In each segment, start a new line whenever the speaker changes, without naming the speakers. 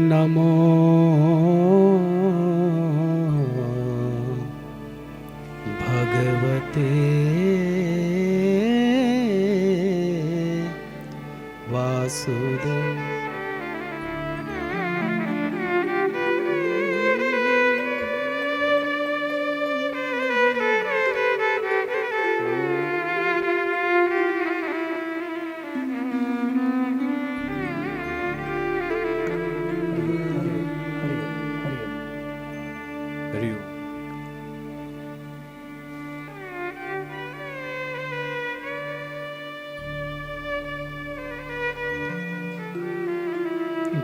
नमो भगवते वासुदेव।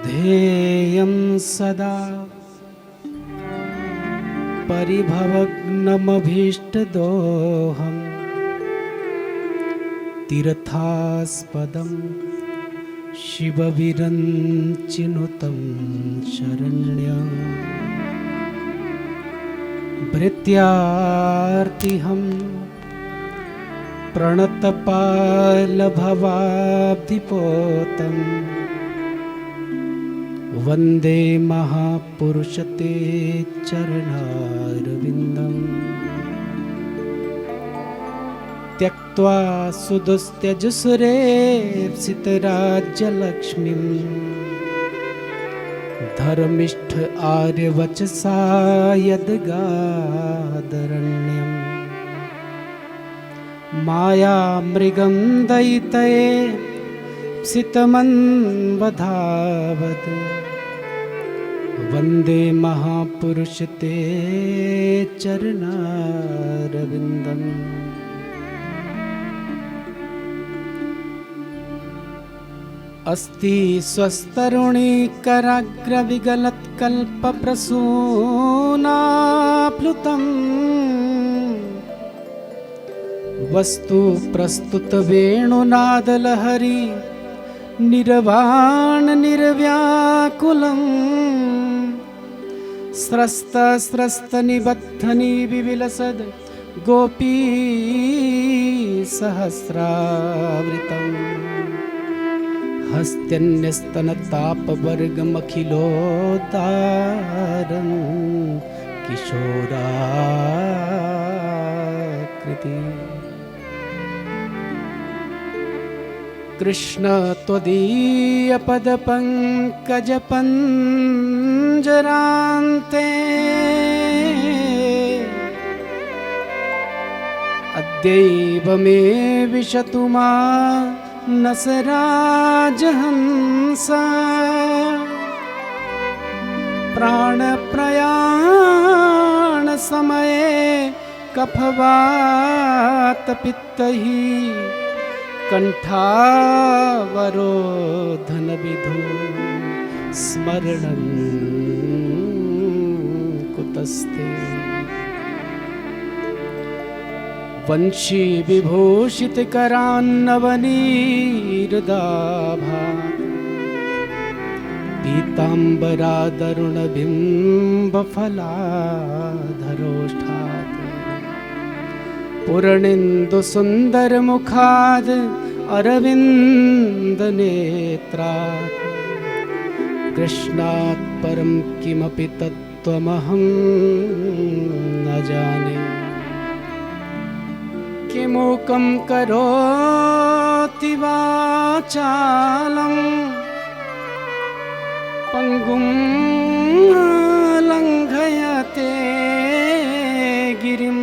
ध्येयं सदा परिभवग्नमभीष्टदोहं तीर्थास्पदं शिवविरञ्चिनुतं शरण्यं भृत्यार्तिहं प्रणतपालभवाब्धिपोतम् वन्दे महापुरुषते चरणारविन्दम् त्यक्त्वा सुदुस्त्यजुसुरेप्सितराज्यलक्ष्मीं धर्मिष्ठ आर्यवचसा यद्गादरण्यम् मायामृगं दयितये सितमन्वधावत् वन्दे महापुरुषते चरणारविन्दम् अस्ति स्वस्तरुणीकराग्रविगलत्कल्पप्रसूनाप्लुतम् वस्तु प्रस्तुतवेणुनादलहरी निर्वाण निर्व्याकुलम् स्रस्तस्रस्तनिबद्धनि विविलसद् गोपी सहस्रावृतम् हस्त्यन्यस्तनतापवर्गमखिलोद्धारं किशोराकृति कृष्ण त्वदीयपदपङ्कजपञ्जरान्ते अद्यैव मे विशतु मानसराजहंसा प्राणप्रयाणसमये कफवातपित्तैः कण्ठावरोधनविधौ स्मरणं कुतस्ते वंशी विभूषितकरान्नवनीरदाभात् पीताम्बरादरुणबिम्बफलाधरोष्ठात् पूर्णेन्दुसुन्दरमुखाद् अरविन्दनेत्रात् कृष्णात् परं किमपि तत्त्वमहं न जाने किमूकं करोति वाचालं पङ्गुं लङ्घयते गिरिं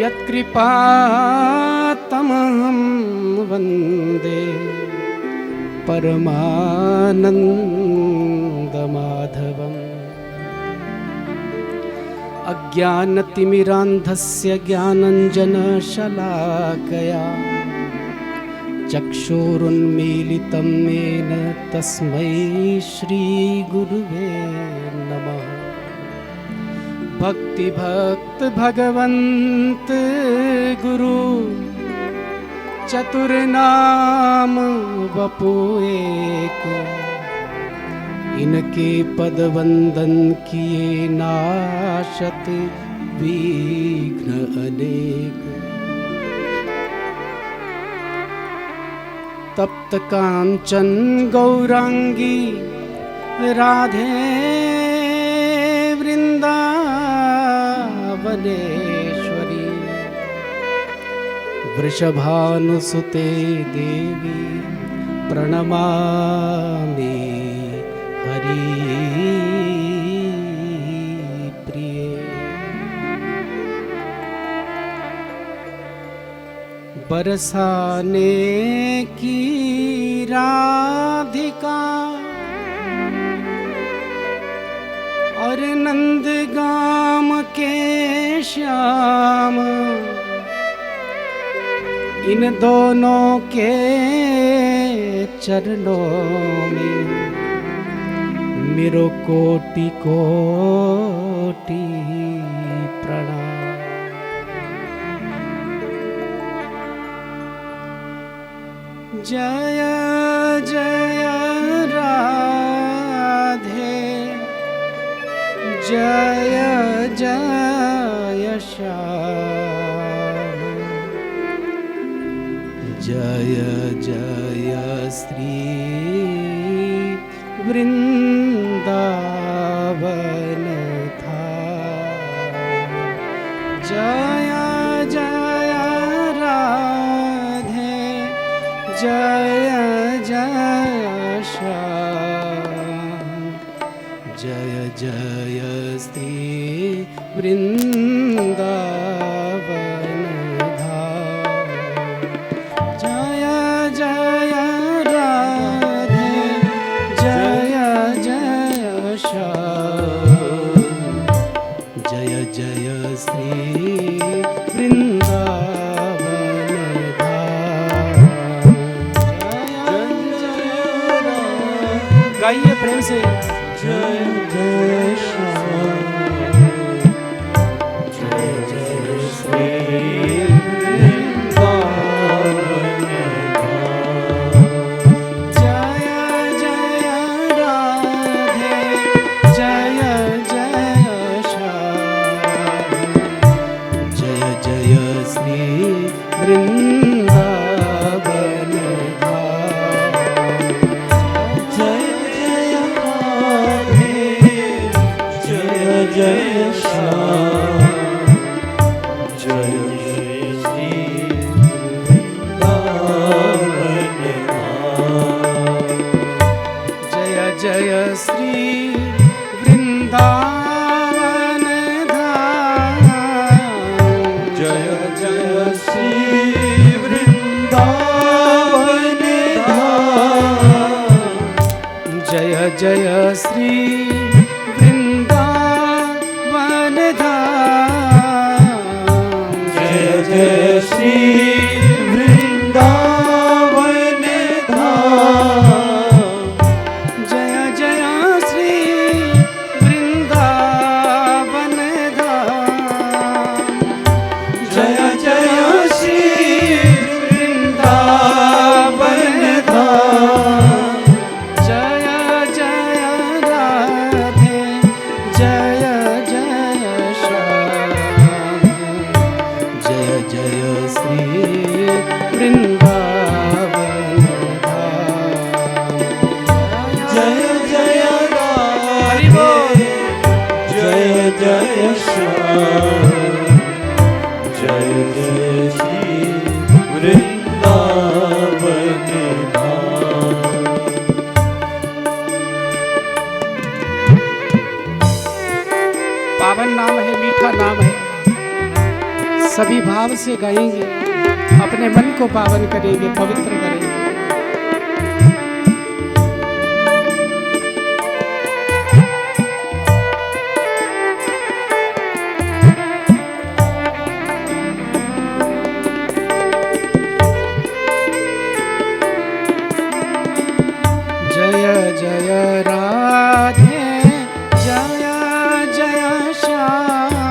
यत्कृपातमहं वन्दे परमानन्दमाधवम् अज्ञानतिमिरान्धस्य ज्ञानञ्जनशलाकया चक्षुरुन्मीलितं येन तस्मै श्रीगुरुवे नमः। भक्ति भक्त भगवंत गुरु चतुर नाम वपु एक, इनके पद वंदन किए नाशत विघ्न अनेक। तप्त कांचन गौरांगी राधे वृंदावनेश्वरी, वृषभानुसुते देवी प्रणमामि हरि प्रिय। बरसाने की राधिका और नंदगाम के श्याम, इन दोनों के चरणों में मेरो कोटि कोटि प्रणाम। जय जय राधे, जय जय श्याम, जय जय श्री वृंदावन धाम। जय जय राधे, जय जय श्याम, जय जय श्री वृंदावन धाम। जय जय राधे, जय जय श्याम, जय जय श्री वृंदावन धाम। गाइए प्रेम से। जय जय श्याम, जय जय श्री वृंदावन धाम। जय जय राधे, जय जय श्याम, जय जय श्री वृंदावन धाम। जय जय श्याम, जय जय श्री वृंदावन धाम। जय जय श्री वृंदावन धाम। जय जय श्री वृंदावन धाम। जय जय श्री जय श्री वृंदावन धाम। जय जय श्री वृंदावन धाम। जय जय श्री वृंदावन धाम। जय जय राधे, जय जय श्याम, जय जय श्री वृंदावन धाम। जय जय राधे, जय जय श्याम, जय जय श्री वृंदावन धाम। पावन नाम है, मीठा नाम है, सभी भाव से गाएंगे, अपने मन को पावन करेंगे, पवित्र करेंगे। जय जय राधे, जय जय श्याम,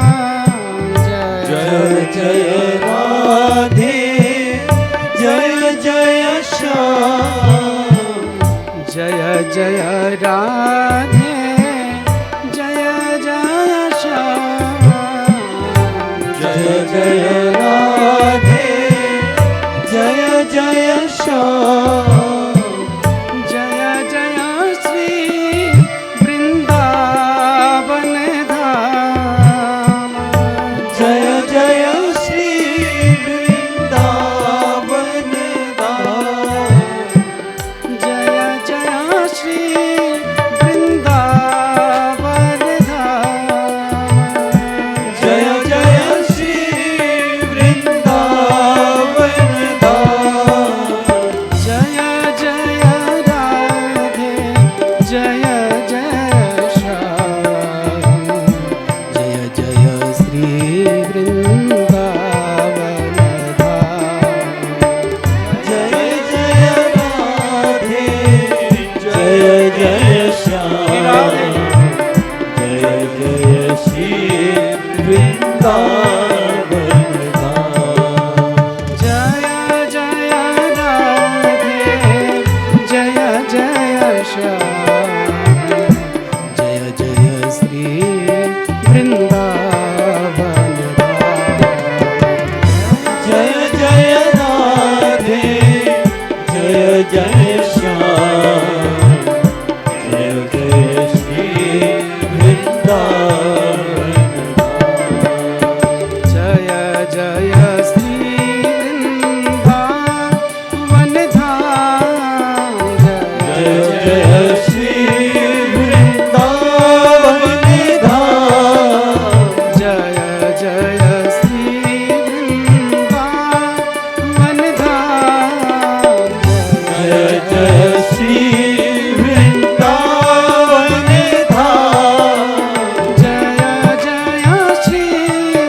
जय जय राधे जय जय श्याम
जय जय श्री वृंदावन धाम
जय जय श्री वृंदावन धाम
जय जय श्री वृंदावन धाम
जय जय श्री वृंदावन धाम
जय जय राधे जय जय श्याम जय जय श्री वृंदावन धाम
जय जय राधे जय जय श्याम जय जय श्री वृंदावन धाम
जय जय राधे जय जय श्याम जय जय श्री वृंदावन
जय जय राधे जय जय श्याम जय जय श्री वृंदावन
जय जय श्री वृंदावन धाम
जय जय श्री वृंदावन धाम
जय जय श्री वृंदावन धाम
जय जय श्री वृंदावन धाम
जय जय श्री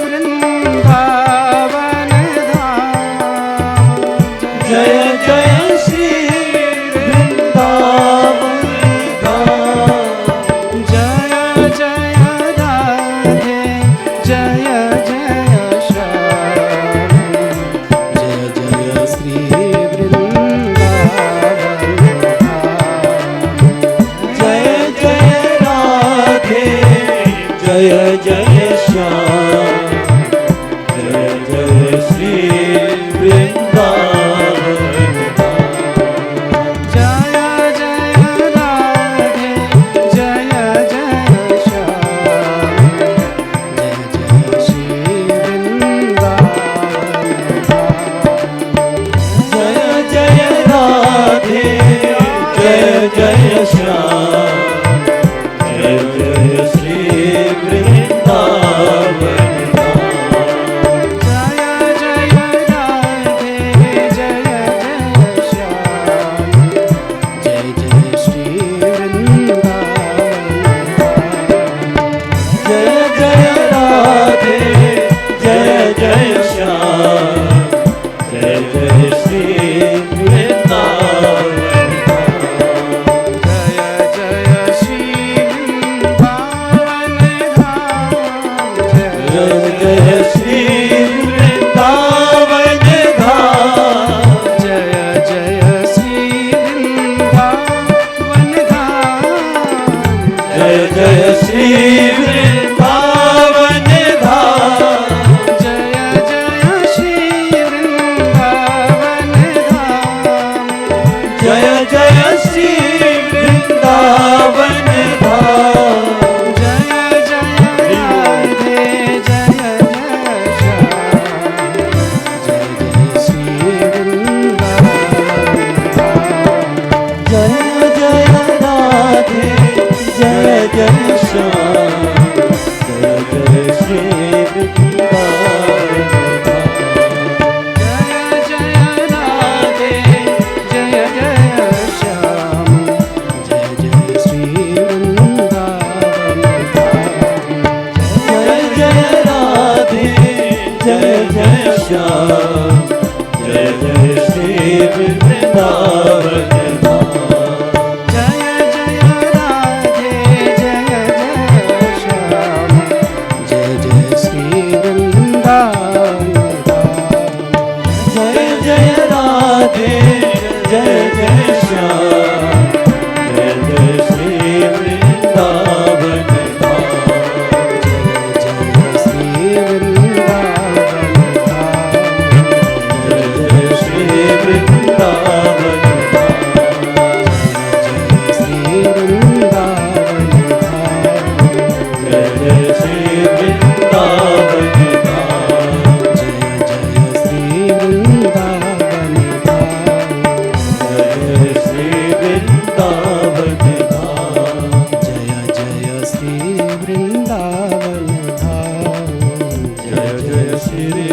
वृंदावन धाम
जय जय श्री वृंदावन धाम
जय जय राधे जय जय श्याम जय जय श्री वृंदावन धाम
जय जय राधे जय जय श्याम जय जय श्री वृंदावन धाम
जय जय राधे जय जय श्याम जय जय श्री वृंदावन धाम
जय जय राधे जय जय श्याम जय जय श्री वृंदावन धाम
जय जय राधे जय जय श्याम जय जय श्री वृंदावन धाम
जय जय राधे जय जय श्याम जय जय श्री वृंदावन धाम
जय जय श्री वृंदावन धाम
जय जय श्री वृंदावन धाम
जय जय श्री वृंदावन धाम
जय जय श्री वृंदावन धाम
जय जय श्री वृंदावन धाम
जय जय श्री वृंदावन धाम
जय जय राधे जय जय श्याम जय जय श्री वृंदावन धाम
जय जय राधे जय जय श्याम जय जय श्री वृंदावन धाम
जय जय राधे जय जय श्याम जय जय श्री वृंदावन धाम
जय जय राधे जय जय श्याम जय जय श्री वृंदावन धाम
जय जय राधे जय जय श्याम जय जय श्री वृंदावन धाम
जय जय राधे जय जय श्याम जय जय श्री वृंदावन धाम
जय जय श्री वृंदावन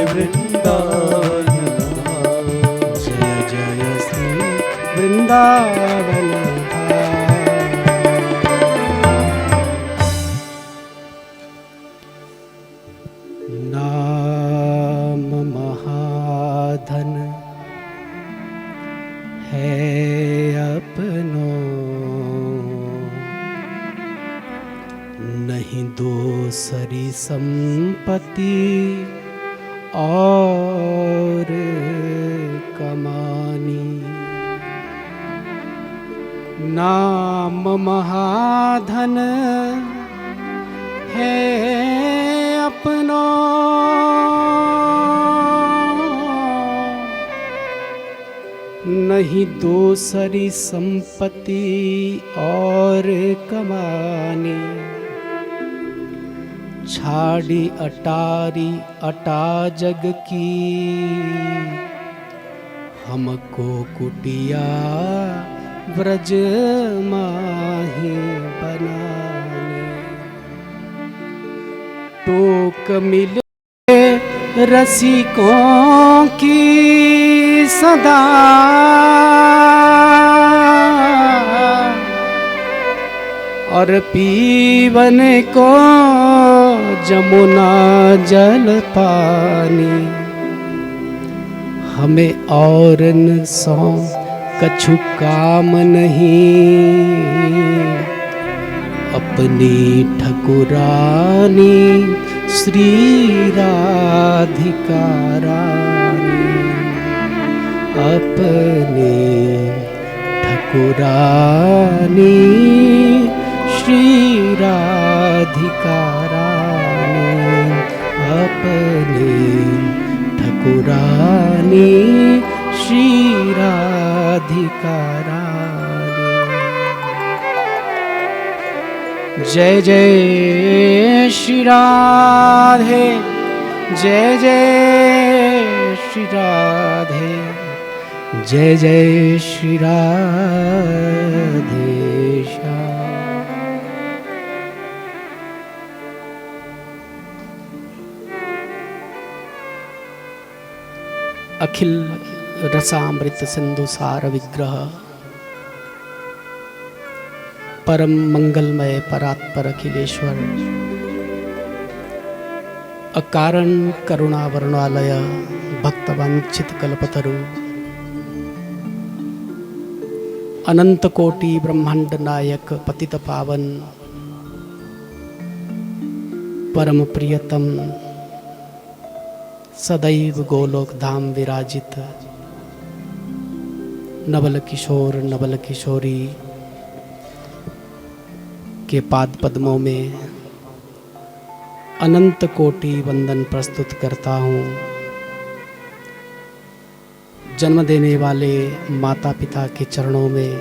वृंदावन
जय जय श्री वृंदावन नाम महाधन है अपनों, नहीं दूसरी संपत्ति और कमानी। नाम महाधन है अपनों, नहीं दूसरी संपत्ति और कमानी। छाड़ी अटारी अटा जग की, हमको कुटिया व्रज माही बनाने। टोक मिले रसिकों की सदा, और पीवन को जमुना जल पानी। हमें और न सौ कछु काम नहीं, अपनी ठकुरानी श्री राधिका रानी। अपनी ठकुरानी श्री राधिका रानी। अपनी ठकुरानी श्री राधिका रानी। जय जय श्री राधे, जय जय श्री राधे, जय जय श्री राधे श्याम। अखिल रसामृत सिंधु सार विग्रह, परम मंगलमय परात्पर अखिलेश्वर, अकारण करुणा वरुणालय, भक्तवांछित कल्पतरु, अनंत कोटि ब्रह्मांड नायक पतित पावन, परम प्रियतम सदैव गोलोक धाम विराजित नवल किशोर नवल किशोरी के पाद पद्मों में अनंत कोटि वंदन प्रस्तुत करता हूँ। जन्म देने वाले माता पिता के चरणों में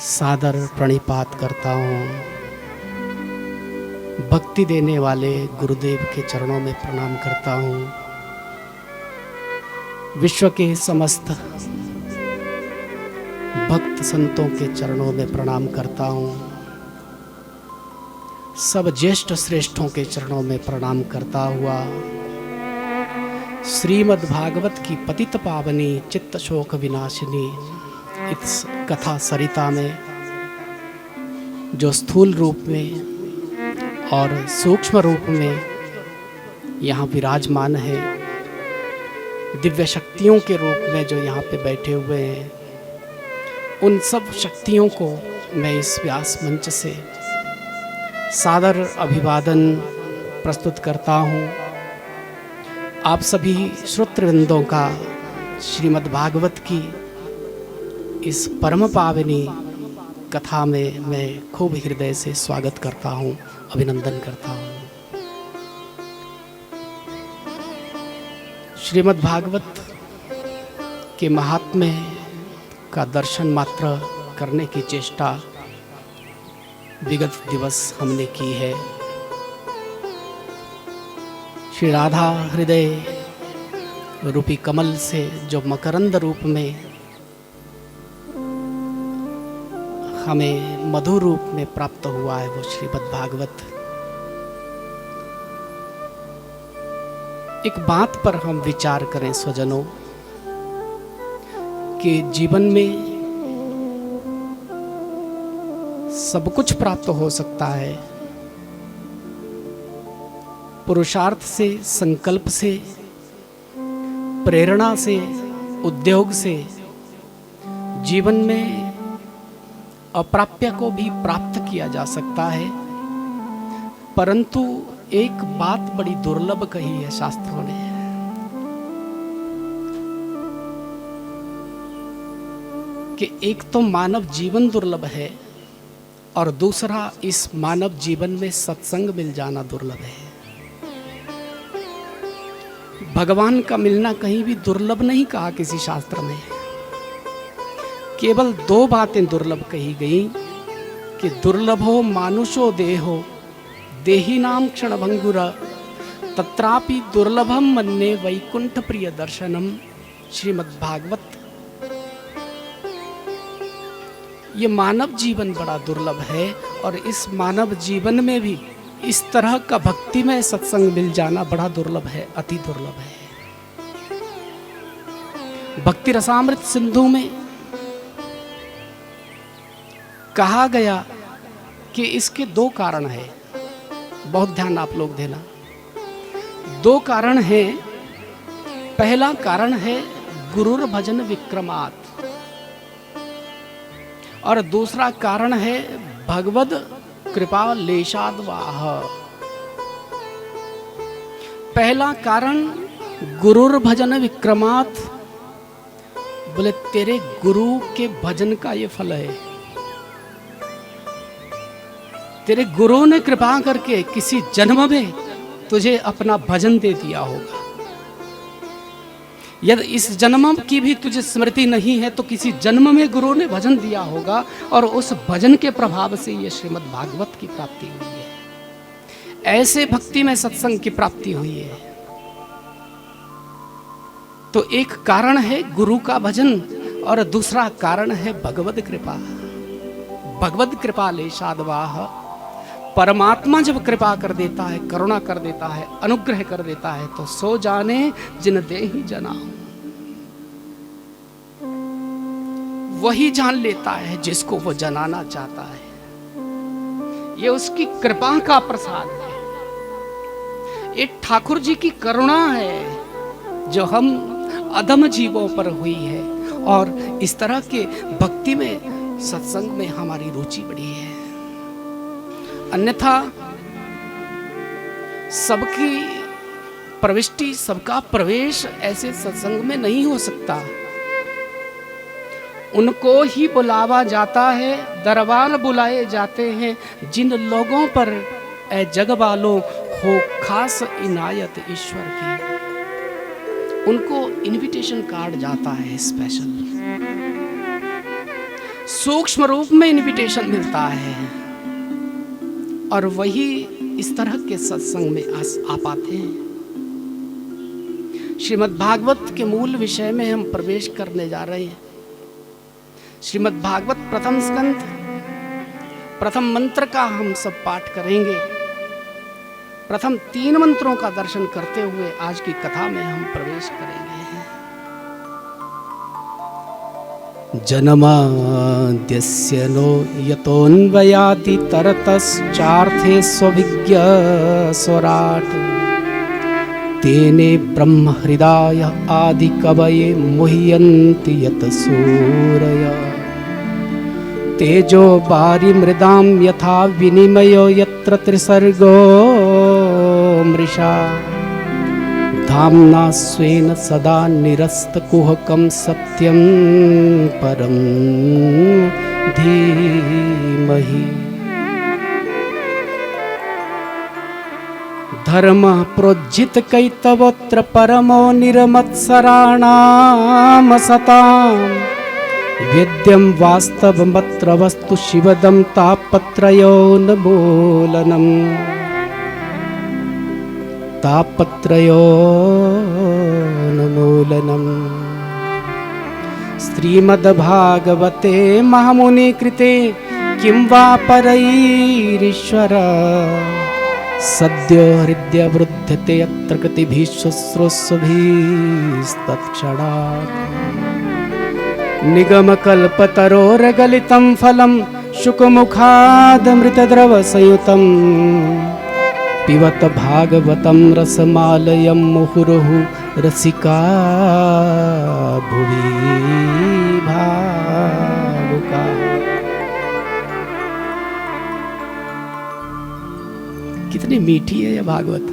सादर प्रणिपात करता हूँ। भक्ति देने वाले गुरुदेव के चरणों में प्रणाम करता हूँ। विश्व के समस्त भक्त संतों के चरणों में प्रणाम करता हूँ। सब ज्येष्ठ श्रेष्ठों के चरणों में प्रणाम करता हुआ श्रीमद् भागवत की पतित पावनी चित्त शोक विनाशिनी इस कथा सरिता में जो स्थूल रूप में और सूक्ष्म रूप में यहाँ विराजमान है, दिव्य शक्तियों के रूप में जो यहाँ पे बैठे हुए हैं, उन सब शक्तियों को मैं इस व्यास मंच से सादर अभिवादन प्रस्तुत करता हूँ। आप सभी श्रोतृवृंदों का श्रीमद् भागवत की इस परम पावनी कथा में मैं खूब हृदय से स्वागत करता हूँ, अभिनंदन करता हूँ। श्रीमद् भागवत के महात्म्य का दर्शन मात्र करने की चेष्टा विगत दिवस हमने की है। श्री राधा हृदय रूपी कमल से जो मकरंद रूप में हमें मधुर रूप में प्राप्त हुआ है वो श्रीमद् भागवत। एक बात पर हम विचार करें स्वजनों, कि जीवन में सब कुछ प्राप्त हो सकता है, पुरुषार्थ से, संकल्प से, प्रेरणा से, उद्योग से जीवन में अप्राप्य को भी प्राप्त किया जा सकता है। परंतु एक बात बड़ी दुर्लभ कही है शास्त्रों ने, कि एक तो मानव जीवन दुर्लभ है और दूसरा इस मानव जीवन में सत्संग मिल जाना दुर्लभ है। भगवान का मिलना कहीं भी दुर्लभ नहीं कहा किसी शास्त्र में। केवल दो बातें दुर्लभ कही गई कि दुर्लभो मानुषो देहो देहिनाम क्षणभंगुर तत्रापि दुर्लभम मन्ये वैकुंठ प्रिय दर्शनम। श्रीमद्भागवत। ये मानव जीवन बड़ा दुर्लभ है और इस मानव जीवन में भी इस तरह का भक्ति में सत्संग मिल जाना बड़ा दुर्लभ है, अति दुर्लभ है। भक्ति रसामृत सिंधु में कहा गया कि इसके दो कारण हैं, बहुत ध्यान आप लोग देना। दो कारण हैं। पहला कारण है गुरुर भजन विक्रमात्, और दूसरा कारण है भगवद कृपा लेशाद्वाह। पहला कारण गुरुर भजन विक्रमात्, बोले तेरे गुरु के भजन का ये फल है। तेरे गुरु ने कृपा करके किसी जन्म में तुझे अपना भजन दे दिया होगा। यदि इस जन्म की भी तुझे स्मृति नहीं है तो किसी जन्म में गुरु ने भजन दिया होगा और उस भजन के प्रभाव से ये श्रीमद् भागवत की प्राप्ति हुई है। ऐसे भक्ति में सत्संग की प्राप्ति हुई है। तो एक कारण है गुरु का भजन और दूसरा कारण है भगवद कृपा। भगवद कृपा लेशाद्वाह। परमात्मा जब कृपा कर देता है, करुणा कर देता है, अनुग्रह कर देता है तो सो जाने जिन देहि जना, वही जान लेता है जिसको वो जनाना चाहता है। ये उसकी कृपा का प्रसाद है। ये ठाकुर जी की करुणा है जो हम अधम जीवों पर हुई है और इस तरह के भक्ति में, सत्संग में हमारी रुचि बढ़ी है। अन्यथा सबकी प्रविष्टि, सबका प्रवेश ऐसे सत्संग में नहीं हो सकता। उनको ही बुलावा जाता है, दरबार बुलाए जाते हैं जिन लोगों पर ए जग वालों हो खास इनायत ईश्वर की। उनको इनविटेशन कार्ड जाता है स्पेशल, सूक्ष्म रूप में इनविटेशन मिलता है और वही इस तरह के सत्संग में आ पाते हैं। श्रीमद् भागवत के मूल विषय में हम प्रवेश करने जा रहे हैं। श्रीमद् भागवत प्रथम स्कंध, प्रथम मंत्र का हम सब पाठ करेंगे। प्रथम 3 मंत्रों का दर्शन करते हुए आज की कथा में हम प्रवेश करेंगे। जन्माद्यस्य नो यतोऽन्वयादि तरतश्चार्थे स्वभिज्ञ स्वराट् तेने ब्रह्म हृदय आदि कवये मुह्यन्ति यत सूरय तेजो वारि मृदां यथा विनिमयो यत्र त्रिसर्गो मृषा धाम्ना स्वेन सदा निरस्तकुहकं सत्यं परं धीमहि। धर्मः प्रोज्झित कैतवोऽत्र परमो निरमत्सराणां सतां वेद्यं वास्तवमत्र वस्तु शिवदं तापत्रयोन्मूलनम्। तापत्रयोन्मूलनम्। श्रीमद्भागवते महामुनि कृते किं वा परैरीश्वर सद्य हृदय वृद्धते यत्र कृतिभिः शुश्रूषुभिस्तत्क्षणात् निगमकल्पतरोर्गलितं फलं शुकमुखादमृतद्रवसंयुतं पिबत भागवतं रसमालयं मुहुर्मुहुः रसिका भुवि भावुका। कितनी मीठी है यह भागवत।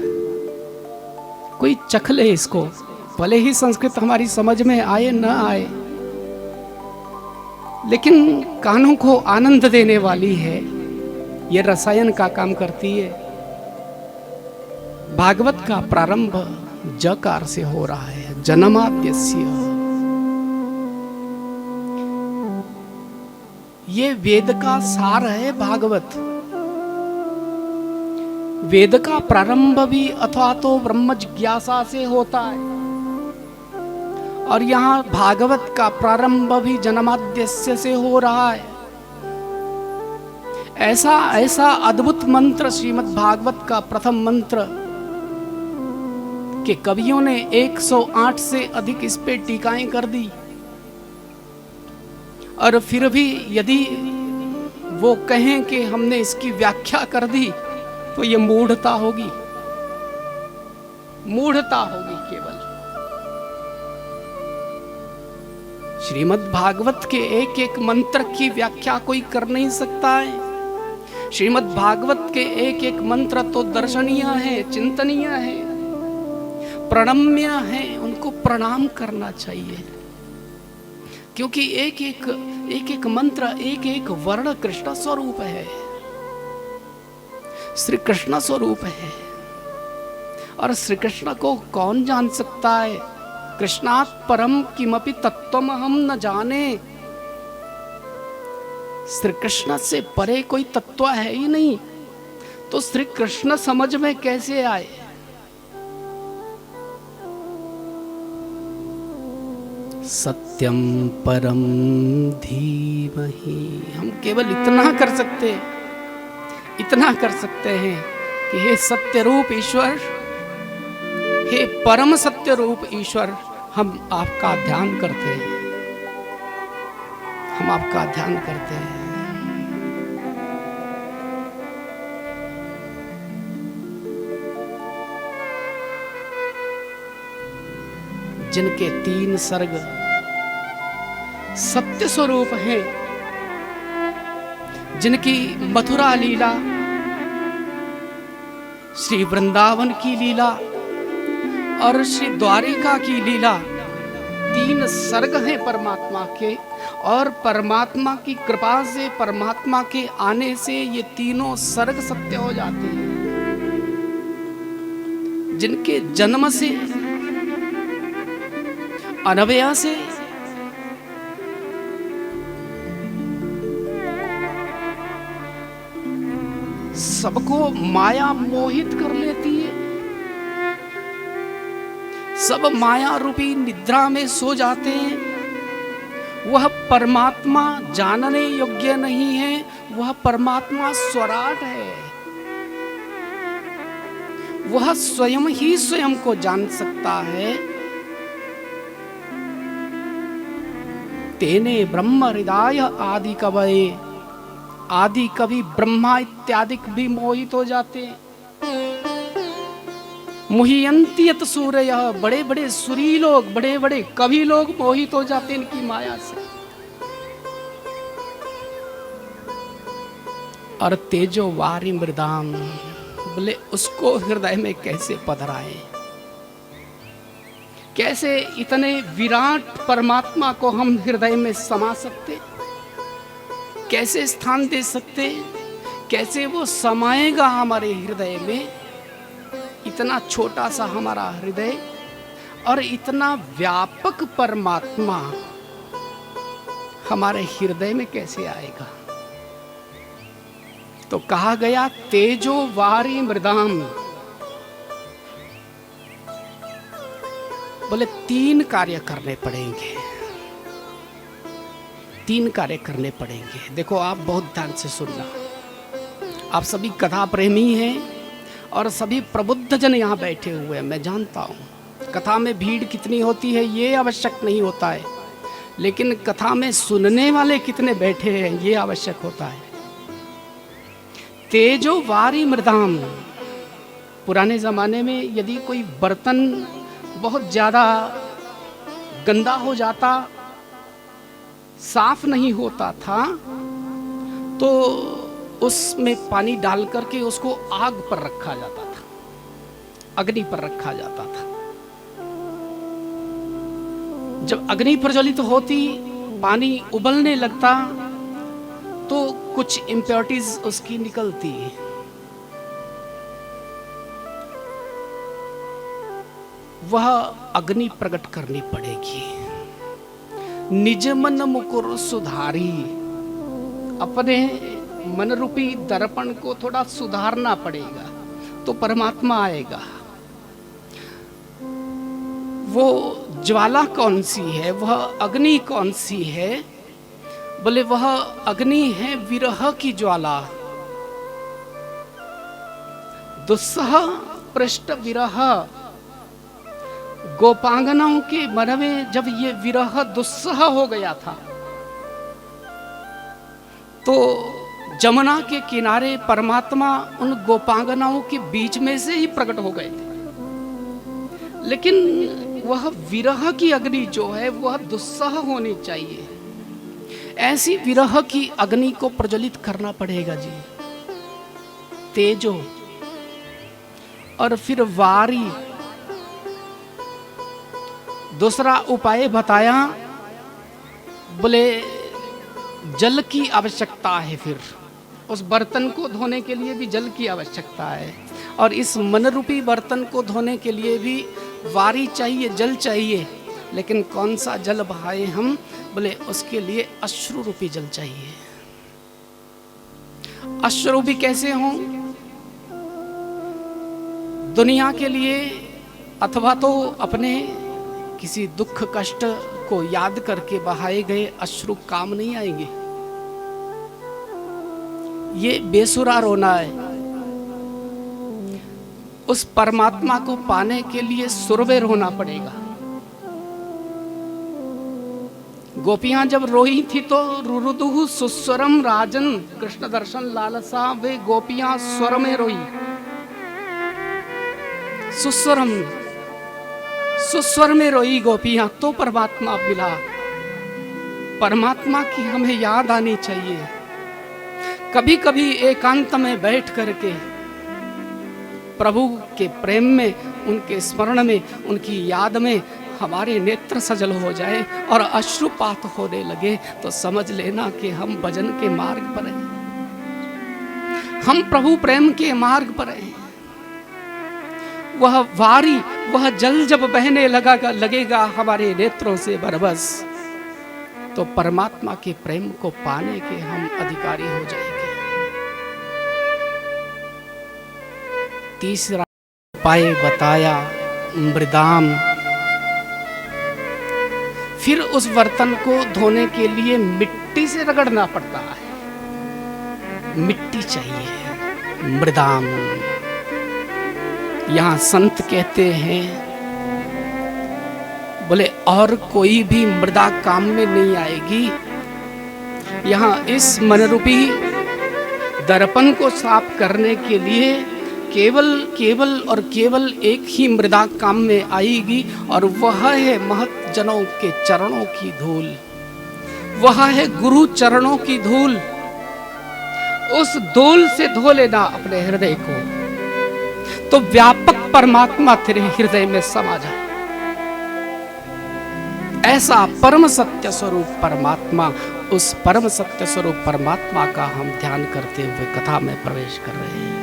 कोई चख ले इसको, भले ही संस्कृत हमारी समझ में आए न आए, लेकिन कानों को आनंद देने वाली है। ये रसायन का काम करती है। भागवत का प्रारंभ जकार से हो रहा है, जन्माद्यस्य। ये वेद का सार है भागवत। वेद का प्रारंभ भी अथवा तो ब्रह्म जिज्ञासा से होता है, और यहाँ भागवत का प्रारंभ भी जन्माद्यस्य से हो रहा है। ऐसा ऐसा अद्भुत मंत्र श्रीमद् भागवत का प्रथम मंत्र कि कवियों ने 108 से अधिक इस पे टीकाएं कर दी, और फिर भी यदि वो कहें कि हमने इसकी व्याख्या कर दी तो ये मूढ़ता होगी, मूढ़ता होगी केवल। श्रीमद् भागवत के एक एक मंत्र की व्याख्या कोई कर नहीं सकता है। श्रीमद् भागवत के एक एक मंत्र तो दर्शनीय है, चिंतनीय है, प्रणम्य है, उनको प्रणाम करना चाहिए, क्योंकि एक एक मंत्र, एक एक वर्ण कृष्ण स्वरूप है, श्री कृष्ण स्वरूप है। और श्री कृष्ण को कौन जान सकता है? कृष्णात् परम किमपि तत्त्वम हम न जाने। श्री कृष्ण से परे कोई तत्व है ही नहीं, तो श्री कृष्ण समझ में कैसे आए? सत्यम परम धीमहि। हम केवल इतना कर सकते हैं, इतना कर सकते हैं कि हे सत्य रूप ईश्वर, हे परम सत्य रूप ईश्वर, हम आपका ध्यान करते हैं, हम आपका ध्यान करते हैं। जिनके 3 सर्ग सत्य स्वरूप हैं, जिनकी मथुरा लीला, श्री वृंदावन की लीला और श्री द्वारिका की लीला 3 सर्ग हैं परमात्मा के, और परमात्मा की कृपा से, परमात्मा के आने से ये तीनों सर्ग सत्य हो जाते हैं। जिनके जन्म से, अनवया से, सबको माया मोहित कर लेती है, सब माया रूपी निद्रा में सो जाते हैं। वह परमात्मा जानने योग्य नहीं है, वह परमात्मा स्वराट है। वह स्वयं ही स्वयं को जान सकता है। तेने ब्रह्म हृदय आदि कवये, आदि कवि ब्रह्मा इत्यादि भी मोहित हो जाते हैं। मुह्यन्ति यत सूरय, बड़े बड़े सुरी लोग, बड़े बड़े कवि लोग मोहित हो जाते हैं इनकी माया से। और तेजो वारी मृदाम, बोले उसको हृदय में कैसे पधराए, कैसे इतने विराट परमात्मा को हम हृदय में समा सकते, कैसे स्थान दे सकते, कैसे वो समाएगा हमारे हृदय में। इतना छोटा सा हमारा हृदय और इतना व्यापक परमात्मा हमारे हृदय में कैसे आएगा। तो कहा गया तेजो वारी मृदाम, बोले 3 कार्य करने पड़ेंगे, 3 कार्य करने पड़ेंगे। देखो आप बहुत ध्यान से सुनना, आप सभी कथा प्रेमी हैं और सभी प्रबुद्ध जन यहाँ बैठे हुए हैं। मैं जानता हूँ कथा में भीड़ कितनी होती है ये आवश्यक नहीं होता है, लेकिन कथा में सुनने वाले कितने बैठे हैं ये आवश्यक होता है। तेजो वारी मृदाम, पुराने ज़माने में यदि कोई बर्तन बहुत ज़्यादा गंदा हो जाता, साफ नहीं होता था, तो उसमें पानी डाल करके उसको आग पर रखा जाता था, अग्नि पर रखा जाता था। जब अग्नि प्रज्वलित होती, पानी उबलने लगता, तो कुछ इम्प्योरिटीज उसकी निकलती। वह अग्नि प्रकट करनी पड़ेगी। निज मन मुकुर सुधारी, अपने मन रूपी दर्पण को थोड़ा सुधारना पड़ेगा तो परमात्मा आएगा। वो ज्वाला कौन सी है, वह अग्नि कौन सी है? बोले वह अग्नि है विरह की ज्वाला। दुस्सह पृष्ठ विरह, गोपांगनाओं के मन में जब ये विरह दुस्सह हो गया था, तो जमुना के किनारे परमात्मा उन गोपांगनाओं के बीच में से ही प्रकट हो गए थे। लेकिन वह विरह की अग्नि जो है वह दुस्सह होनी चाहिए। ऐसी विरह की अग्नि को प्रज्वलित करना पड़ेगा जी। तेजो और फिर वारी। दूसरा उपाय बताया, बोले जल की आवश्यकता है। फिर उस बर्तन को धोने के लिए भी जल की आवश्यकता है, और इस मन रूपी बर्तन को धोने के लिए भी वारी चाहिए, जल चाहिए। लेकिन कौन सा जल बहाए हम? बोले उसके लिए अश्रु रूपी जल चाहिए। अश्रु भी कैसे हों? दुनिया के लिए अथवा तो अपने किसी दुख कष्ट को याद करके बहाए गए अश्रु काम नहीं आएंगे। ये बेसुरा रोना है। उस परमात्मा को पाने के लिए सुरवे रोना पड़ेगा। गोपियां जब रोई थी तो रुरुदुहु सुस्वरम राजन, कृष्ण दर्शन लालसा, वे गोपियां स्वर में रोई। सुस्वरम, सुस्वर में रोई गोपियां, तो परमात्मा मिला। परमात्मा की हमें याद आनी चाहिए। कभी कभी एकांत में बैठ करके प्रभु के प्रेम में, उनके स्मरण में, उनकी याद में हमारे नेत्र सजल हो जाए और अश्रुपात होने लगे, तो समझ लेना कि हम भजन के मार्ग पर हैं, हम प्रभु प्रेम के मार्ग पर हैं। वह वारी, वह जल जब बहने लगेगा हमारे नेत्रों से बरबस, तो परमात्मा के प्रेम को पाने के हम अधिकारी हो जाएंगे। तीसरा उपाय बताया मृदाम। फिर उस बर्तन को धोने के लिए मिट्टी से रगड़ना पड़ता है। मिट्टी चाहिए, मृदाम। यहाँ संत कहते हैं, बोले और कोई भी मृदा काम में नहीं आएगी। यहाँ इस मनरूपी दर्पण को साफ करने के लिए केवल एक ही मृदा काम में आएगी, और वह है महत जनों के चरणों की धूल, वह है गुरु चरणों की धूल। उस धूल से धो लेना अपने हृदय को, तो व्यापक परमात्मा तेरे हृदय में समा जाए। ऐसा परम सत्य स्वरूप परमात्मा, उस परम सत्य स्वरूप परमात्मा का हम ध्यान करते हुए कथा में प्रवेश कर रहे हैं।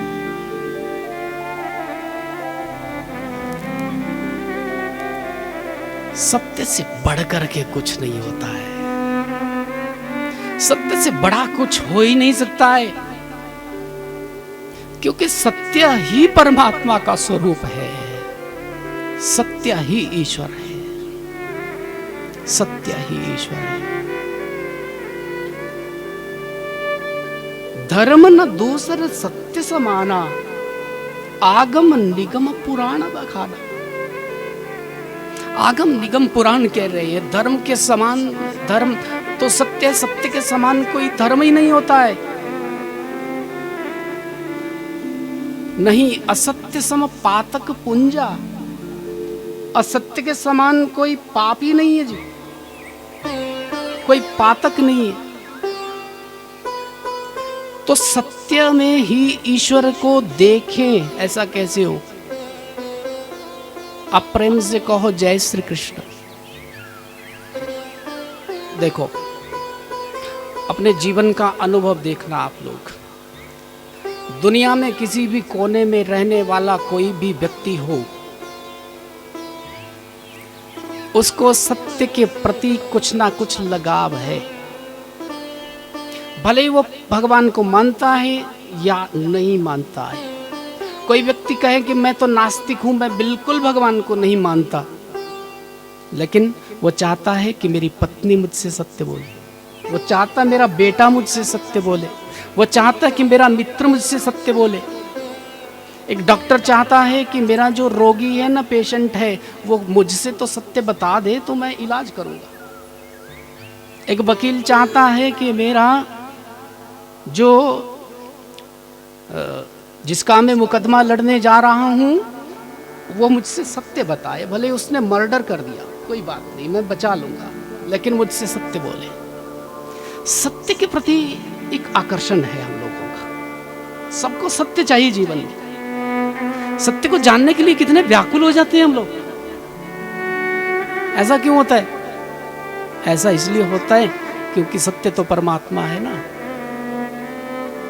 सत्य से बढ़कर के कुछ नहीं होता है। सत्य से बड़ा कुछ हो ही नहीं सकता है, क्योंकि सत्य ही परमात्मा का स्वरूप है। सत्य ही ईश्वर है। सत्य ही ईश्वर है। धर्म न दूसर सत्य समाना, आगम निगम पुराण बखाना। आगम निगम पुराण कह रहे हैं धर्म के समान, धर्म तो सत्य, सत्य के समान कोई धर्म ही नहीं होता है। नहीं असत्य सम पातक पुंजा, असत्य के समान कोई पाप ही नहीं है जी, कोई पातक नहीं है। तो सत्य में ही ईश्वर को देखें, ऐसा कैसे हो? आप प्रेम से कहो जय श्री कृष्ण। देखो अपने जीवन का अनुभव देखना आप लोग। दुनिया में किसी भी कोने में रहने वाला कोई भी व्यक्ति हो, उसको सत्य के प्रति कुछ ना कुछ लगाव है। भले ही वो भगवान को मानता है या नहीं मानता है। कोई व्यक्ति कहे कि मैं तो नास्तिक हूं, मैं बिल्कुल भगवान को नहीं मानता, लेकिन वो चाहता है कि मेरी पत्नी मुझसे सत्य बोले, वो चाहता मेरा बेटा मुझसे सत्य बोले, वो चाहता कि मेरा मित्र मुझसे सत्य बोले। एक डॉक्टर चाहता है कि मेरा जो रोगी है ना, पेशेंट है, वो मुझसे तो सत्य बता दे तो मैं इलाज करूंगा। एक वकील चाहता है कि मेरा जो जिसका मैं मुकदमा लड़ने जा रहा हूं वो मुझसे सत्य बताए, भले उसने मर्डर कर दिया कोई बात नहीं, मैं बचा लूंगा, लेकिन मुझसे सत्य बोले। सत्य के प्रति एक आकर्षण है हम लोगों का। सबको सत्य चाहिए जीवन में। सत्य को जानने के लिए कितने व्याकुल हो जाते हैं हम लोग। ऐसा क्यों होता है? ऐसा इसलिए होता है क्योंकि सत्य तो परमात्मा है ना,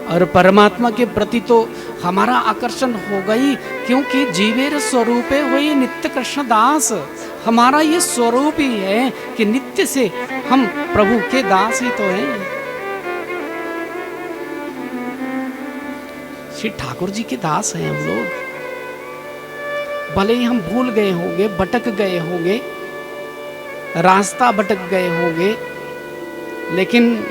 और परमात्मा के प्रति तो हमारा आकर्षण होगा ही, क्योंकि जीवेर स्वरूपे हुई नित्य कृष्ण दास। हमारा ये स्वरूप ही है कि नित्य से हम प्रभु के दास ही तो हैं। श्री ठाकुर जी के दास हैं हम लोग। भले ही हम भूल गए होंगे, भटक गए होंगे, रास्ता भटक गए होंगे, लेकिन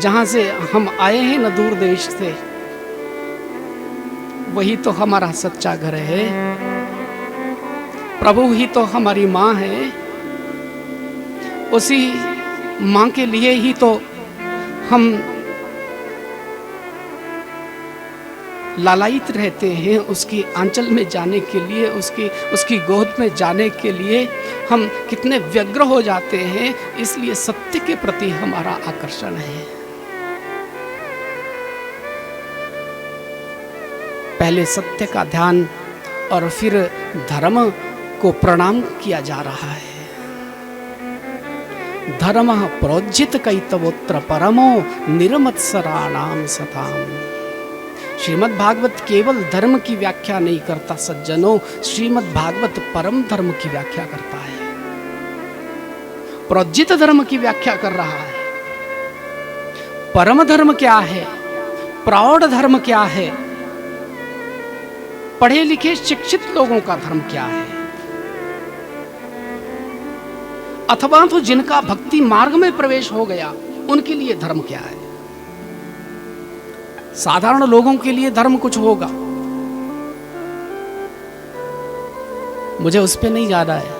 जहां से हम आए हैं न, दूर देश से, वही तो हमारा सच्चा घर है। प्रभु ही तो हमारी माँ है। उसी माँ के लिए ही तो हम लालायित रहते हैं। उसकी आंचल में जाने के लिए, उसकी गोद में जाने के लिए हम कितने व्यग्र हो जाते हैं। इसलिए सत्य के प्रति हमारा आकर्षण है। पहले सत्य का ध्यान और फिर धर्म को प्रणाम किया जा रहा है। धर्म प्रोज्जित कैतवोत्र परमो निर्मत्सराणाम सताम। श्रीमद् भागवत केवल धर्म की व्याख्या नहीं करता सज्जनों, श्रीमद् भागवत परम धर्म की व्याख्या करता है। प्रोज्जित धर्म की व्याख्या कर रहा है। परम धर्म क्या है, प्रौढ़ धर्म क्या है, पढ़े लिखे शिक्षित लोगों का धर्म क्या है, अथवा तो जिनका भक्ति मार्ग में प्रवेश हो गया उनके लिए धर्म क्या है। साधारण लोगों के लिए धर्म कुछ होगा, मुझे उस पे नहीं जाना है,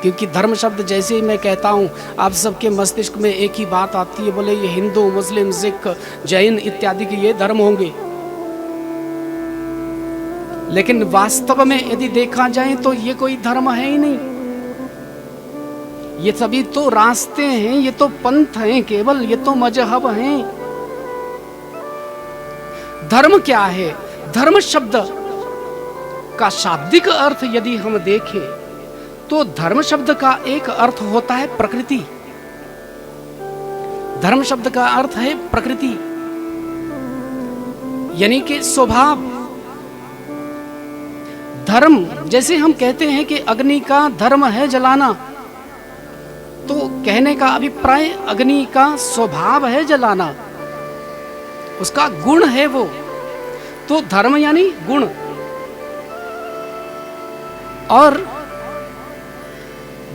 क्योंकि धर्म शब्द जैसे ही मैं कहता हूं आप सबके मस्तिष्क में एक ही बात आती है, बोले ये हिंदू, मुस्लिम, सिख, जैन इत्यादि के ये धर्म होंगे। लेकिन वास्तव में यदि देखा जाए तो ये कोई धर्म है ही नहीं। ये सभी तो रास्ते हैं, ये तो पंथ हैं केवल, ये तो मजहब हैं। धर्म क्या है? धर्म शब्द का शाब्दिक अर्थ यदि हम देखें तो धर्म शब्द का एक अर्थ होता है प्रकृति। धर्म शब्द का अर्थ है प्रकृति, यानी कि स्वभाव। धर्म जैसे हम कहते हैं कि अग्नि का धर्म है जलाना, तो कहने का अभिप्राय अग्नि का स्वभाव है जलाना, उसका गुण है वो। तो धर्म यानी गुण। और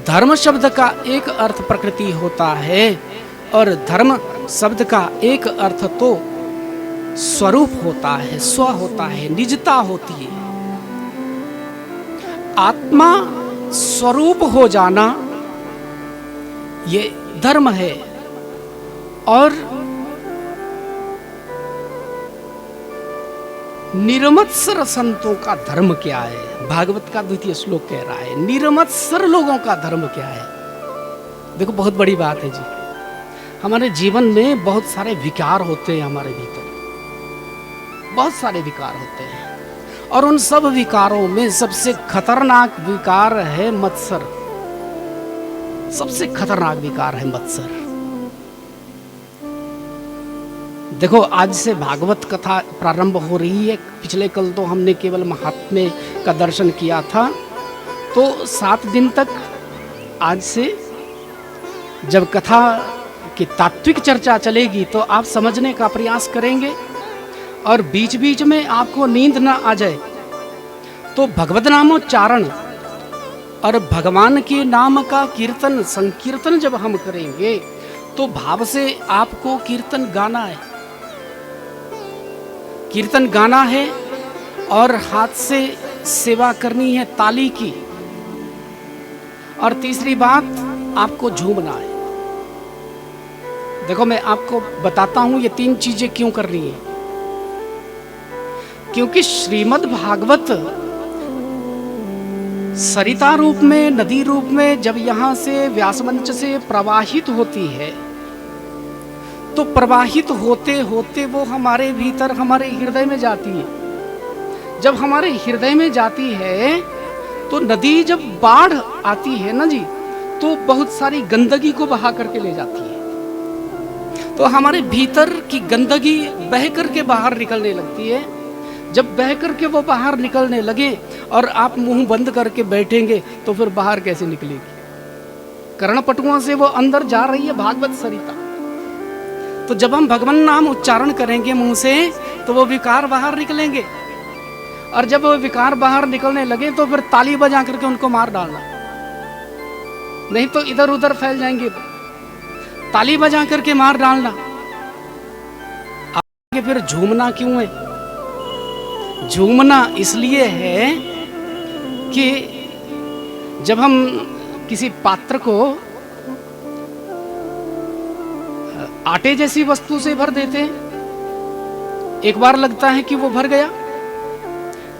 धर्म शब्द का एक अर्थ प्रकृति होता है, और धर्म शब्द का एक अर्थ तो स्वरूप होता है, स्व होता है, निजता होती है। आत्मा स्वरूप हो जाना ये धर्म है। और निरमत्सर संतों का धर्म क्या है? भागवत का द्वितीय श्लोक कह रहा है निरमत्सर लोगों का धर्म क्या है। देखो बहुत बड़ी बात है जी। हमारे जीवन में बहुत सारे विकार होते हैं, हमारे भीतर बहुत सारे विकार होते हैं, और उन सब विकारों में सबसे खतरनाक विकार है मत्सर। सबसे खतरनाक विकार है मत्सर। देखो आज से भागवत कथा प्रारंभ हो रही है। पिछले कल तो हमने केवल महात्म्य का दर्शन किया था, तो 7 दिन तक आज से जब कथा की तात्विक चर्चा चलेगी तो आप समझने का प्रयास करेंगे, और बीच बीच में आपको नींद ना आ जाए तो भगवत नामोच्चारण और भगवान के नाम का कीर्तन संकीर्तन जब हम करेंगे तो भाव से आपको कीर्तन गाना है। कीर्तन गाना है और हाथ से सेवा करनी है ताली की। और तीसरी बात, आपको झूमना है। देखो मैं आपको बताता हूं ये 3 चीजें क्यों करनी है। क्योंकि श्रीमद् भागवत सरिता रूप में, नदी रूप में जब यहां से व्यासमंच से प्रवाहित होती है तो प्रवाहित होते होते वो हमारे भीतर, हमारे हृदय में जाती है। जब हमारे हृदय में जाती है तो नदी जब बाढ़ आती है ना जी, तो बहुत सारी गंदगी को बहा करके ले जाती है। तो हमारे भीतर की गंदगी बह करके बाहर निकलने लगती है। जब बह करके वो बाहर निकलने लगे और आप मुंह बंद करके बैठेंगे तो फिर बाहर कैसे निकलेगी? कर्णपटुओं से वो अंदर जा रही है भागवत सरिता। तो जब हम भगवान नाम उच्चारण करेंगे मुंह से तो वो विकार बाहर निकलेंगे, और जब वो विकार बाहर निकलने लगे तो फिर ताली बजा करके उनको मार डालना, नहीं तो इधर उधर फैल जाएंगे। ताली बजा करके मार डालना। आगे फिर झूमना क्यों है? झूमना इसलिए है कि जब हम किसी पात्र को आटे जैसी वस्तु से भर देते हैं, एक बार लगता है कि वो भर गया,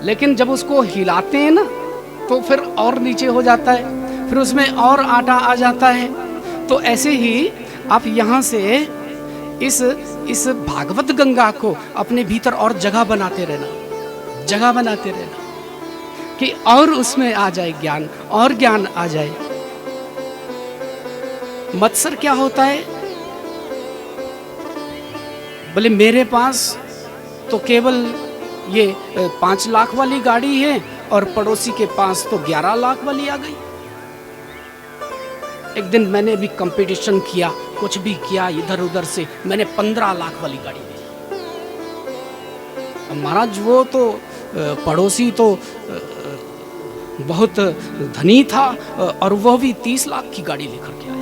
लेकिन जब उसको हिलाते हैं ना तो फिर और नीचे हो जाता है, फिर उसमें और आटा आ जाता है। तो ऐसे ही आप यहाँ से इस भागवत गंगा को अपने भीतर और जगह बनाते रहना, जगह बनाते रहना कि और उसमें आ जाए ज्ञान, और ज्ञान आ जाए। मत्सर क्या होता है? बोले मेरे पास तो केवल ये 5 लाख वाली गाड़ी है और पड़ोसी के पास तो 11 लाख वाली आ गई। एक दिन मैंने भी कंपटीशन किया, कुछ भी किया इधर उधर से, मैंने 15 लाख वाली गाड़ी ली। महाराज वो तो पड़ोसी तो बहुत धनी था और वह भी 30 लाख की गाड़ी लेकर के आया।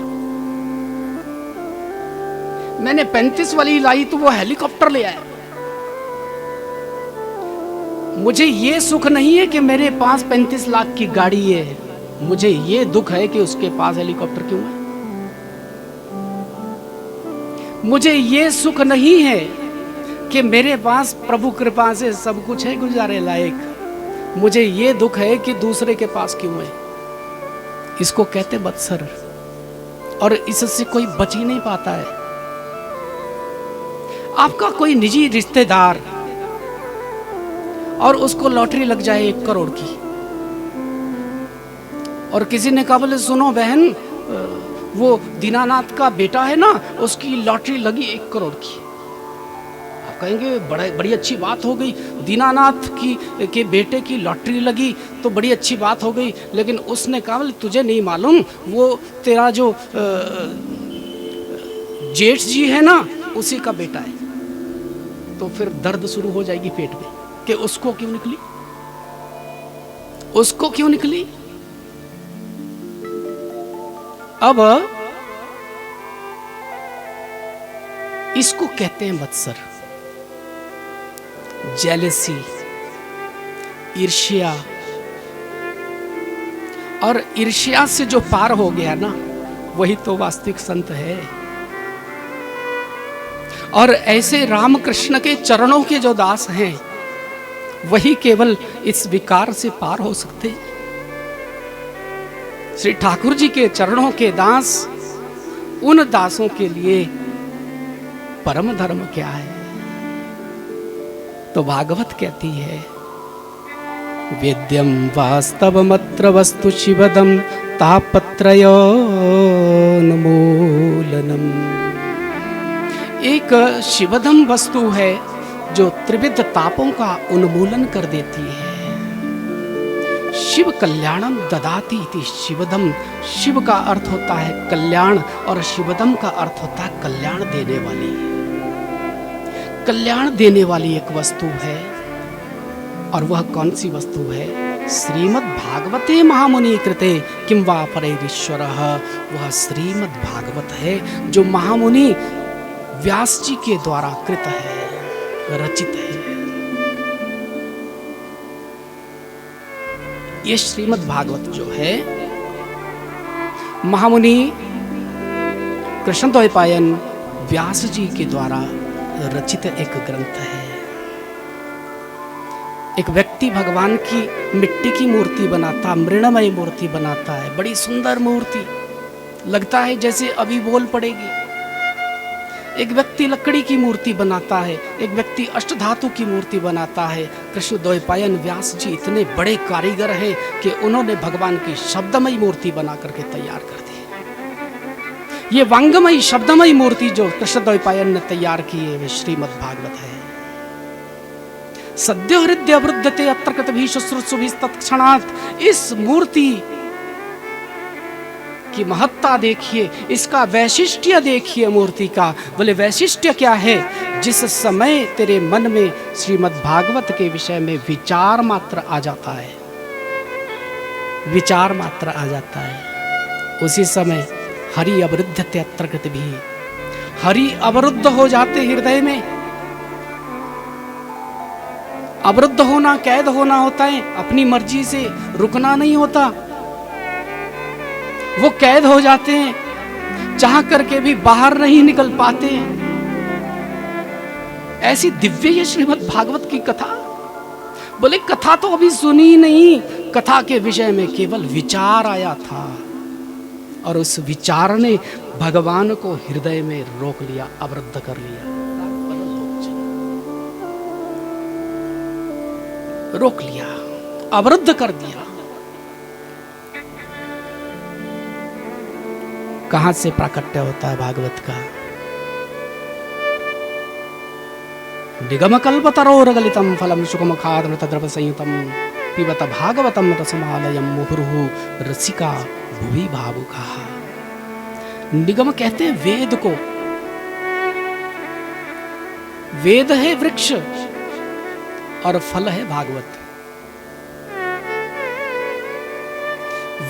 मैंने 35 वाली लाई तो वो हेलीकॉप्टर ले आया। मुझे ये सुख नहीं है कि मेरे पास 35 लाख की गाड़ी है, मुझे ये दुख है कि उसके पास हेलीकॉप्टर क्यों है। मुझे ये सुख नहीं है कि मेरे पास प्रभु कृपा से सब कुछ है गुजारे लायक, मुझे ये दुख है कि दूसरे के पास क्यों है। इसको कहते मत्सर, और इससे कोई बच ही नहीं पाता है। आपका कोई निजी रिश्तेदार और उसको लॉटरी लग जाए 1 करोड़ की, और किसी ने कहा बोले सुनो बहन, वो दीनानाथ का बेटा है ना, उसकी लॉटरी लगी 1 करोड़ की। आप कहेंगे बड़ी अच्छी बात हो गई, दीनानाथ के बेटे की लॉटरी लगी तो बड़ी अच्छी बात हो गई। लेकिन उसने कहा बोले तुझे नहीं मालूम, वो तेरा जो जेठ जी है ना, उसी का बेटा है। तो फिर दर्द शुरू हो जाएगी पेट में कि उसको क्यों निकली, उसको क्यों निकली। अब इसको कहते हैं मत्सर, जेलेसी, ईर्ष्या, और ईर्ष्या से जो पार हो गया ना, वही तो वास्तविक संत है। और ऐसे रामकृष्ण के चरणों के जो दास हैं, वही केवल इस विकार से पार हो सकते हैं। श्री ठाकुर जी के चरणों के दास, उन दासों के लिए परम धर्म क्या है? तो भागवत कहती है, वेद्यम वास्तवमत्र वस्तु शिवदम तापत्रयोन्मूलनम। एक शिवदम वस्तु है जो त्रिविध तापों का उन्मूलन कर देती है। शिव कल्याणम ददाति इति शिवदम। शिव का अर्थ होता है कल्याण और शिवदम का अर्थ होता है कल्याण देने वाली। कल्याण देने वाली एक वस्तु है, और वह कौन सी वस्तु है? श्रीमद् भागवते महामुनि कृते किं वा परैरीश्वरः। वह श्रीमद् भागवत है जो महामुनि व्यास जी के द्वारा कृत है, रचित है। ये श्रीमद् भागवत जो है, महामुनि कृष्णद्वैपायन व्यास जी के द्वारा रचित एक ग्रंथ है। एक व्यक्ति भगवान की मिट्टी की मूर्ति बनाता, मृणमय मूर्ति बनाता है, बड़ी सुंदर मूर्ति, लगता है जैसे अभी बोल पड़ेगी। एक व्यक्ति लकड़ी की मूर्ति बनाता है, एक व्यक्ति अष्टधातु की मूर्ति बनाता है। कृष्णद्वैपायन व्यास जी इतने बड़े कारीगर हैं कि उन्होंने भगवान की शब्दमयी मूर्ति बना करके तैयार कर दी। ये वांगमयी शब्दमयी मूर्ति जो कृष्णद्वैपायन ने तैयार की है, वे श्रीमद् भागवत है। सद्यो हृदय वृद्धते अत्र कृतभिः शुश्रूषुभिः तत्क्षणात्। इस मूर्ति की महत्ता देखिए, इसका वैशिष्ट्य देखिए मूर्ति का। बोले वैशिष्ट्य क्या है? जिस समय तेरे मन में श्रीमद् भागवत के विषय में विचार मात्र आ जाता है, विचार मात्र आ जाता है, उसी समय हरि अवरुद्धते अत्र कृतभिः। हरि अवरुद्ध हो जाते हृदय में। अवरुद्ध होना, कैद होना होता है, अपनी मर्जी से रुकना नहीं होता। वो कैद हो जाते हैं, चाह करके भी बाहर नहीं निकल पाते। ऐसी दिव्य ये श्रीमद् भागवत की कथा। बोले कथा तो अभी सुनी नहीं, कथा के विषय में केवल विचार आया था, और उस विचार ने भगवान को हृदय में रोक लिया, अवरुद्ध कर लिया, रोक लिया, अवरुद्ध कर दिया। कहां से प्राकट्य होता है भागवत का? निगम कल्पतरोरगलितम फलम सुखमुखादमृत द्रव संयुतम पिबत भागवतम रसमालयम मुहुर्हु रसिका भुवि भावुकाः। निगम कहते हैं वेद को। वेद है वृक्ष और फल है भागवत।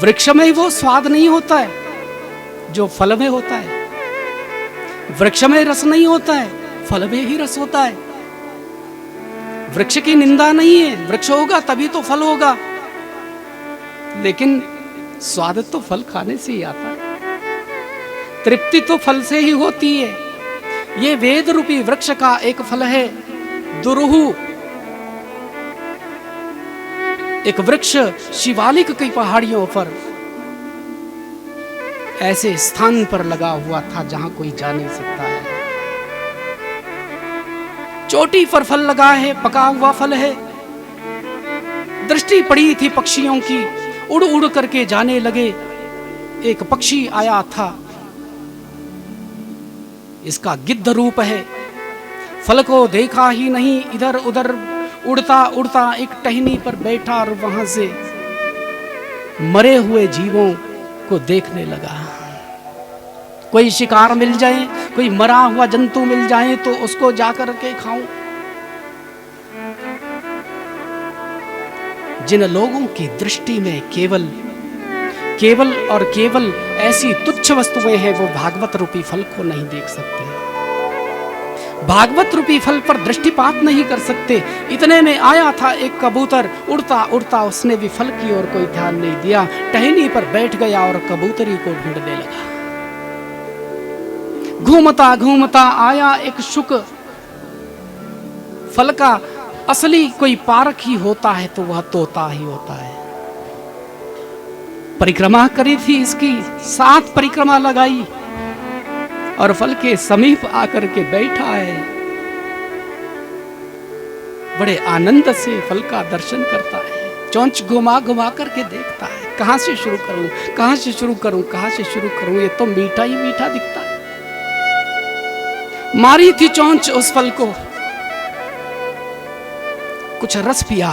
वृक्ष में वो स्वाद नहीं होता है जो फल में होता है। वृक्ष में रस नहीं होता है, फल में ही रस होता है। वृक्ष की निंदा नहीं है, वृक्ष होगा तभी तो फल होगा, लेकिन स्वाद तो फल खाने से ही आता है, तृप्ति तो फल से ही होती है। ये वेद रूपी वृक्ष का एक फल है दुरूह। एक वृक्ष शिवालिक की पहाड़ियों पर ऐसे स्थान पर लगा हुआ था जहां कोई जा नहीं सकता है। चोटी पर फल लगा है, पका हुआ फल है। दृष्टि पड़ी थी पक्षियों की, उड़ उड़ करके जाने लगे। एक पक्षी आया था, इसका गिद्ध रूप है, फल को देखा ही नहीं, इधर उधर उड़ता उड़ता एक टहनी पर बैठा और वहां से मरे हुए जीवों को देखने लगा। कोई शिकार मिल जाए, कोई मरा हुआ जंतु मिल जाए तो उसको जाकर के खाऊं। जिन लोगों की दृष्टि में केवल और केवल ऐसी तुच्छ वस्तुएं हैं, वो भागवत रूपी फल को नहीं देख सकते। भागवत रूपी फल पर दृष्टिपात नहीं कर सकते। इतने में आया था एक कबूतर, उड़ता उड़ता उसने भी फल की ओर कोई ध्यान नहीं दिया, टहनी पर बैठ गया और कबूतरी को ढूंढने लगा। घूमता घूमता आया एक शुक। फल का असली कोई पारक ही होता है तो वह तोता ही होता है। परिक्रमा करी थी इसकी, 7 परिक्रमा लगाई और फल के समीप आकर के बैठा है। बड़े आनंद से फल का दर्शन करता है, चोंच घुमा घुमा करके देखता है, कहां से शुरू करूं, कहां से शुरू करूं, कहां से शुरू करूं, ये तो मीठा ही मीठा दिखता है। मारी थी चोंच उस फल को, कुछ रस पिया,